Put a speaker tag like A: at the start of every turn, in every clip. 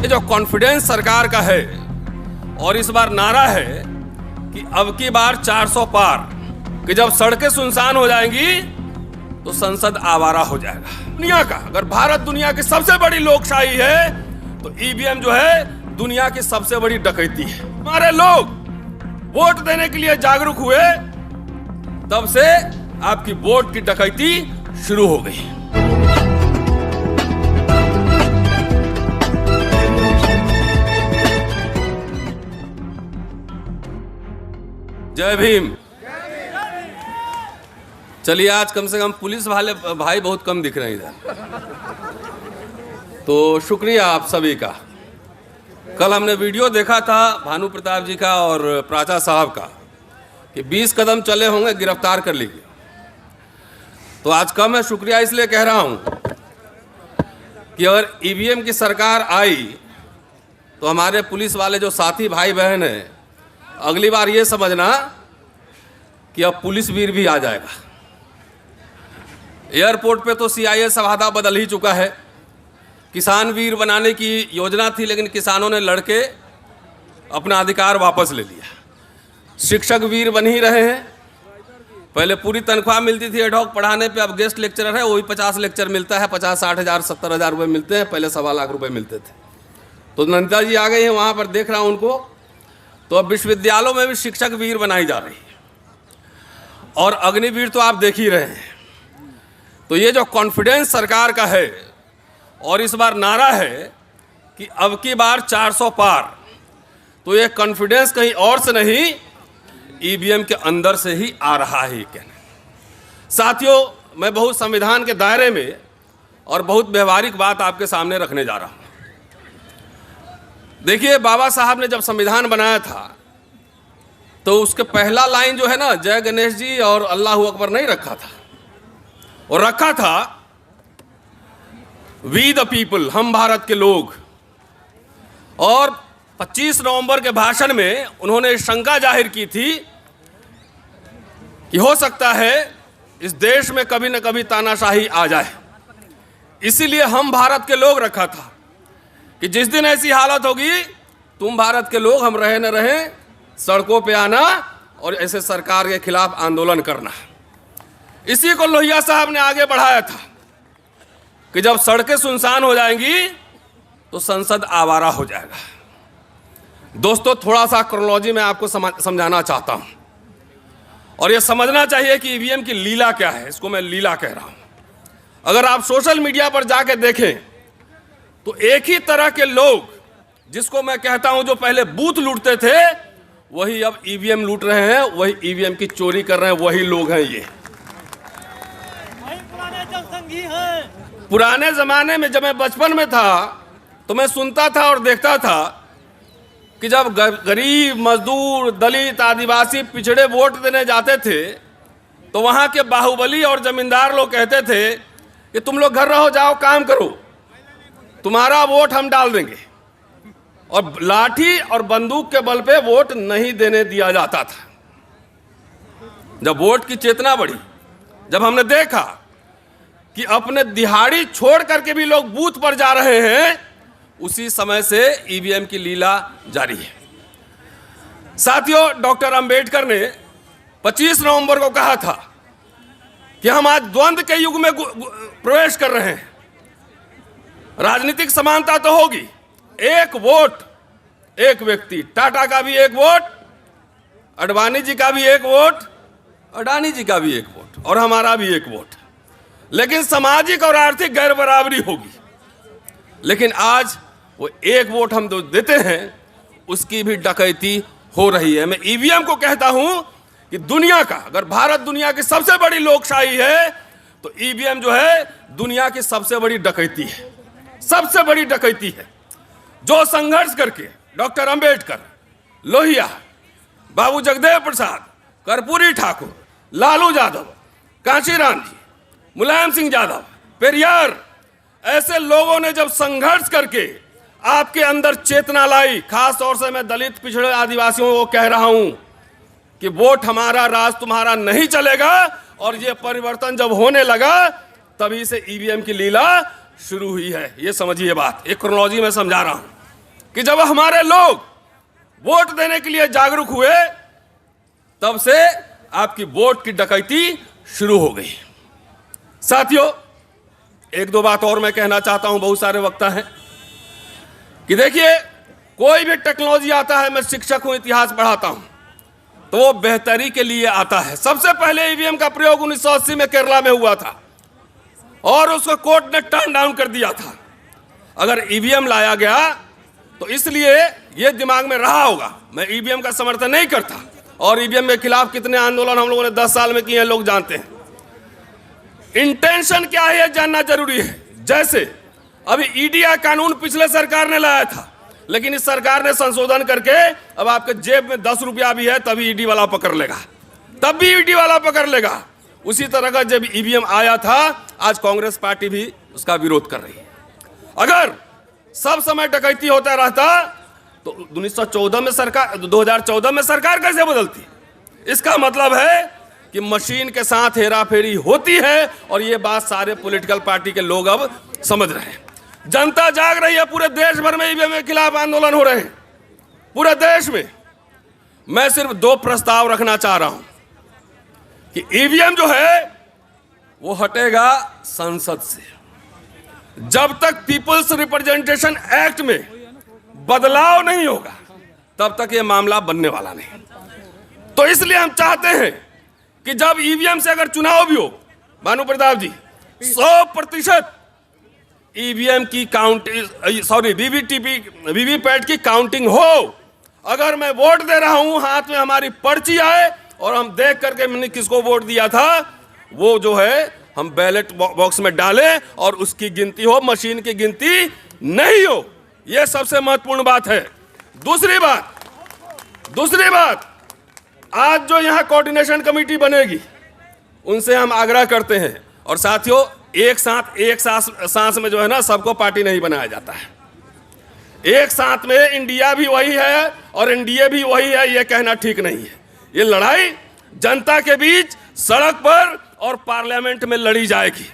A: ये जो कॉन्फिडेंस सरकार का है और इस बार नारा है कि अब की बार 400 पार, कि जब सड़कें सुनसान हो जाएंगी तो संसद आवारा हो जाएगा। दुनिया का, अगर भारत दुनिया की सबसे बड़ी लोकशाही है तो ईवीएम जो है दुनिया की सबसे बड़ी डकैती है। हमारे लोग वोट देने के लिए जागरूक हुए, तब से आपकी वोट की डकैती शुरू हो गई। जय भीम। चलिए, आज कम से कम पुलिस वाले भाई बहुत कम दिख रहे हैं इधर, तो शुक्रिया आप सभी का। कल हमने वीडियो देखा था भानु प्रताप जी का और प्राचा साहब का कि 20 कदम चले होंगे गिरफ्तार कर लीजिए। तो आज कम है, शुक्रिया इसलिए कह रहा हूं कि अगर ईवीएम की सरकार आई तो हमारे पुलिस वाले जो साथी भाई बहन हैं, अगली बार ये समझना कि अब पुलिस वीर भी आ जाएगा। एयरपोर्ट पे तो सीआईए सवादा बदल ही चुका है। किसान वीर बनाने की योजना थी, लेकिन किसानों ने लड़के अपना अधिकार वापस ले लिया। शिक्षक वीर बन ही रहे हैं। पहले पूरी तनख्वाह मिलती थी एडहॉक पढ़ाने पे, अब गेस्ट लेक्चरर है वही 50 लेक्चर मिलता है, 50-60 हज़ार 70 हज़ार रुपये मिलते हैं, पहले 1.25 लाख रुपये मिलते थे। तो नंदा जी आ गए हैं, वहाँ पर देख रहा हूँ उनको। तो अब विश्वविद्यालयों में भी शिक्षक वीर बनाई जा रही है और अग्निवीर तो आप देख ही रहे हैं। तो ये जो कॉन्फिडेंस सरकार का है और इस बार नारा है कि अब की बार 400 पार, तो ये कॉन्फिडेंस कहीं और से नहीं, ईवीएम के अंदर से ही आ रहा है। कहना साथियों, मैं बहुत संविधान के दायरे में और बहुत व्यवहारिक बात आपके सामने रखने जा रहा हूं। देखिए, बाबा साहब ने जब संविधान बनाया था तो उसके पहला लाइन जो है ना, जय गणेश जी और अल्लाह अकबर नहीं रखा था, और रखा था वी द पीपल, हम भारत के लोग। और 25 नवंबर के भाषण में उन्होंने शंका जाहिर की थी कि हो सकता है इस देश में कभी न कभी तानाशाही आ जाए, इसीलिए हम भारत के लोग रखा था कि जिस दिन ऐसी हालत होगी, तुम भारत के लोग, हम रहे न रहे, सड़कों पे आना और ऐसे सरकार के खिलाफ आंदोलन करना। इसी को लोहिया साहब ने आगे बढ़ाया था कि जब सड़कें सुनसान हो जाएंगी तो संसद आवारा हो जाएगा। दोस्तों, थोड़ा सा क्रोनोलॉजी में आपको समझाना चाहता हूं, और यह समझना चाहिए कि ईवीएम की लीला क्या है। इसको मैं लीला कह रहा हूं। अगर आप सोशल मीडिया पर जाके देखें तो एक ही तरह के लोग, जिसको मैं कहता हूं जो पहले बूथ लूटते थे, वही अब ईवीएम लूट रहे हैं, वही ईवीएम की चोरी कर रहे हैं, वही लोग हैं ये। पुराने जमाने में जब मैं बचपन में था तो मैं सुनता था और देखता था कि जब गरीब, मजदूर, दलित, आदिवासी, पिछड़े वोट देने जाते थे तो वहां के बाहुबली और जमींदार लोग कहते थे कि तुम लोग घर रहो, जाओ काम करो, तुम्हारा वोट हम डाल देंगे। और लाठी और बंदूक के बल पे वोट नहीं देने दिया जाता था। जब वोट की चेतना बढ़ी, जब हमने देखा कि अपने दिहाड़ी छोड़ करके भी लोग बूथ पर जा रहे हैं, उसी समय से ईवीएम की लीला जारी है। साथियों, डॉक्टर अंबेडकर ने 25 नवंबर को कहा था कि हम आज द्वंद्व के युग में प्रवेश कर रहे हैं। राजनीतिक समानता तो होगी, एक वोट एक व्यक्ति, टाटा का भी एक वोट, अडवाणी जी का भी एक वोट, अडानी जी का भी एक वोट, और हमारा भी एक वोट, लेकिन सामाजिक और आर्थिक गैर बराबरी होगी। लेकिन आज वो एक वोट हम जो देते हैं उसकी भी डकैती हो रही है। मैं ईवीएम को कहता हूं कि दुनिया का, अगर भारत दुनिया की सबसे बड़ी लोकशाही है तो ईवीएम जो है दुनिया की सबसे बड़ी डकैती है, सबसे बड़ी डकैती है। जो संघर्ष करके डॉक्टर अंबेडकर, लोहिया, बाबू जगदेव प्रसाद, कर्पूरी ठाकुर, लालू यादव, कांशीराम जी, मुलायम सिंह यादव, पेरियार, ऐसे लोगों ने जब संघर्ष करके आपके अंदर चेतना लाई, खास तौर से मैं दलित, पिछड़े, आदिवासियों को कह रहा हूं कि वोट हमारा, राज तुम्हारा नहीं चलेगा। और ये परिवर्तन जब होने लगा तभी से ईवीएम की लीला शुरू हुई है। ये समझिए बात, एक क्रोनोलॉजी में समझा रहा हूं। कि जब हमारे लोग वोट देने के लिए जागरूक हुए, तब से आपकी वोट की डकैती शुरू हो गई। साथियों, एक दो बात और मैं कहना चाहता हूं, बहुत सारे वक्ता हैं, कि देखिए, कोई भी टेक्नोलॉजी आता है, मैं शिक्षक हूं, इतिहास पढ़ाता हूं, तो वो बेहतरी के लिए आता है। सबसे पहले ईवीएम का प्रयोग 1980 में केरला में हुआ था और उसको कोर्ट ने टर्न डाउन कर दिया था। अगर ईवीएम लाया गया तो इसलिए ये दिमाग में रहा होगा। मैं ईवीएम का समर्थन नहीं करता, और ईवीएम के खिलाफ कितने आंदोलन हम लोगों ने 10 साल में किए हैं, लोग जानते हैं। इंटेंशन क्या है, यह जानना जरूरी है। जैसे अभी ईडी का कानून पिछले सरकार ने लाया था, लेकिन इस सरकार ने संशोधन करके अब आपके जेब में 10 रुपया भी है तभी ईडी वाला पकड़ लेगा, तब भी ईडी वाला पकड़ लेगा। उसी तरह का जब ईवीएम आया था, आज कांग्रेस पार्टी भी उसका विरोध कर रही है। अगर सब समय डकैती होता रहता तो 2014 में सरकार कैसे बदलती? इसका मतलब है कि मशीन के साथ हेराफेरी होती है, और ये बात सारे पॉलिटिकल पार्टी के लोग अब समझ रहे हैं। जनता जाग रही है, पूरे देश भर में ईवीएम के खिलाफ आंदोलन हो रहे हैं, पूरे देश में। मैं सिर्फ 2 प्रस्ताव रखना चाह रहा हूं कि ईवीएम जो है वो हटेगा संसद से। जब तक पीपल्स रिप्रेजेंटेशन एक्ट में बदलाव नहीं होगा, तब तक ये मामला बनने वाला नहीं। तो इसलिए हम चाहते हैं कि जब ईवीएम से अगर चुनाव भी हो, भानु प्रताप जी, 100% ईवीएम की वीवीपैट की काउंटिंग हो। अगर मैं वोट दे रहा हूं, हाथ में हमारी पर्ची आए और हम देख करके मैंने किसको वोट दिया था, वो जो है हम बैलेट बॉक्स में डालें और उसकी गिनती हो, मशीन की गिनती नहीं हो। यह सबसे महत्वपूर्ण बात है। दूसरी बात, आज जो यहां कोऑर्डिनेशन कमेटी बनेगी, उनसे हम आग्रह करते हैं, और साथियों, एक सांस में जो है ना, सबको पार्टी नहीं बनाया जाता है। एक साथ में इंडिया भी वही है और एनडीए भी वही है, यह कहना ठीक नहीं है। ये लड़ाई जनता के बीच, सड़क पर और पार्लियामेंट में लड़ी जाएगी।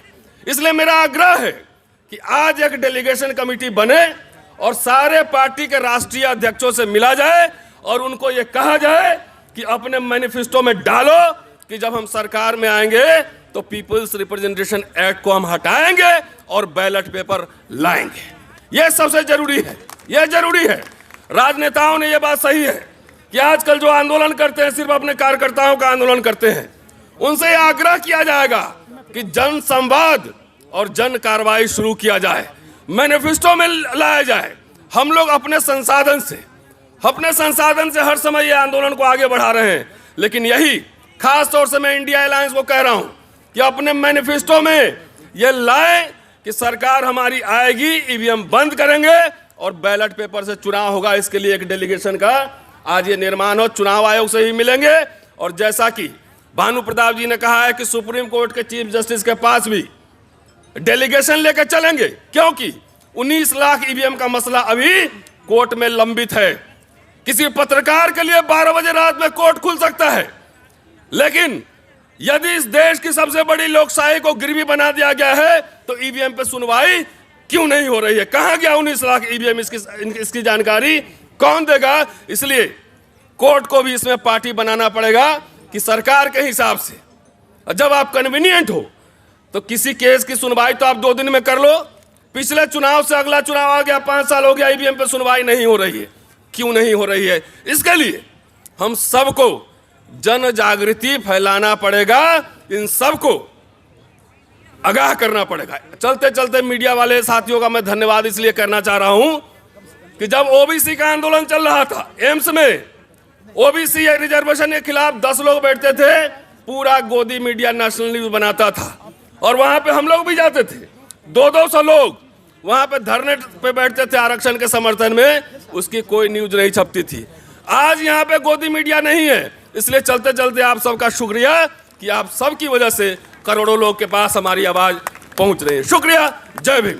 A: इसलिए मेरा आग्रह है कि आज एक डेलीगेशन कमेटी बने और सारे पार्टी के राष्ट्रीय अध्यक्षों से मिला जाए और उनको ये कहा जाए कि अपने मैनिफेस्टो में डालो कि जब हम सरकार में आएंगे तो पीपल्स रिप्रेजेंटेशन एक्ट को हम हटाएंगे और बैलेट पेपर लाएंगे। यह सबसे जरूरी है, यह जरूरी है। राजनेताओं ने यह बात सही है कि आजकल जो आंदोलन करते हैं, सिर्फ अपने कार्यकर्ताओं का आंदोलन करते हैं। उनसे यह आग्रह किया जाएगा कि जन संवाद और जन कार्रवाई शुरू किया जाए, मैनिफेस्टो में लाया जाए। हम लोग अपने संसाधन से हर समय ये आंदोलन को आगे बढ़ा रहे हैं, लेकिन यही खास तौर से मैं इंडिया अलायंस को कह रहा हूं कि अपने मैनिफेस्टो में ये लाएं कि सरकार हमारी आएगी, ईवीएम बंद करेंगे और बैलेट पेपर से चुनाव होगा। इसके लिए एक डेलीगेशन का आज ये निर्माण हो, चुनाव आयोग से ही मिलेंगे। और जैसा कि भानु प्रताप जी ने कहा है कि सुप्रीम कोर्ट के चीफ जस्टिस के पास भी डेलीगेशन लेकर चलेंगे, क्योंकि 19 लाख ईवीएम का मसला अभी कोर्ट में लंबित है। किसी पत्रकार के लिए 12 बजे रात में कोर्ट खुल सकता है, लेकिन यदि इस देश की सबसे बड़ी लोकशाही को गिरवी बना दिया गया है तो ईवीएम पे सुनवाई क्यों नहीं हो रही है? कहां गया 19 लाख ईवीएम? इसकी जानकारी कौन देगा? इसलिए कोर्ट को भी इसमें पार्टी बनाना पड़ेगा कि सरकार के हिसाब से जब आप कन्वीनियंट हो तो किसी केस की सुनवाई तो आप 2 दिन में कर लो। पिछले चुनाव से अगला चुनाव आ गया, 5 साल हो गया, ईवीएम पे सुनवाई नहीं हो रही है। क्यों नहीं हो रही है? इसके लिए हम सबको जन जागृति फैलाना पड़ेगा, इन सबको आगाह करना पड़ेगा। चलते चलते मीडिया वाले साथियों का मैं धन्यवाद इसलिए करना चाह रहा हूं कि जब ओबीसी का आंदोलन चल रहा था, एम्स में ओबीसी रिजर्वेशन के खिलाफ 10 लोग बैठते थे, पूरा गोदी मीडिया नेशनल न्यूज बनाता था और वहां पे हम लोग भी जाते थे। 200 लोग वहां पे धरने पे बैठते थे आरक्षण के समर्थन में, उसकी कोई न्यूज नहीं छपती थी। आज यहाँ पे गोदी मीडिया नहीं है, इसलिए चलते चलते आप सबका शुक्रिया कि आप सबकी वजह से करोड़ों लोग के पास हमारी आवाज पहुंच रही है। शुक्रिया। जय भीम।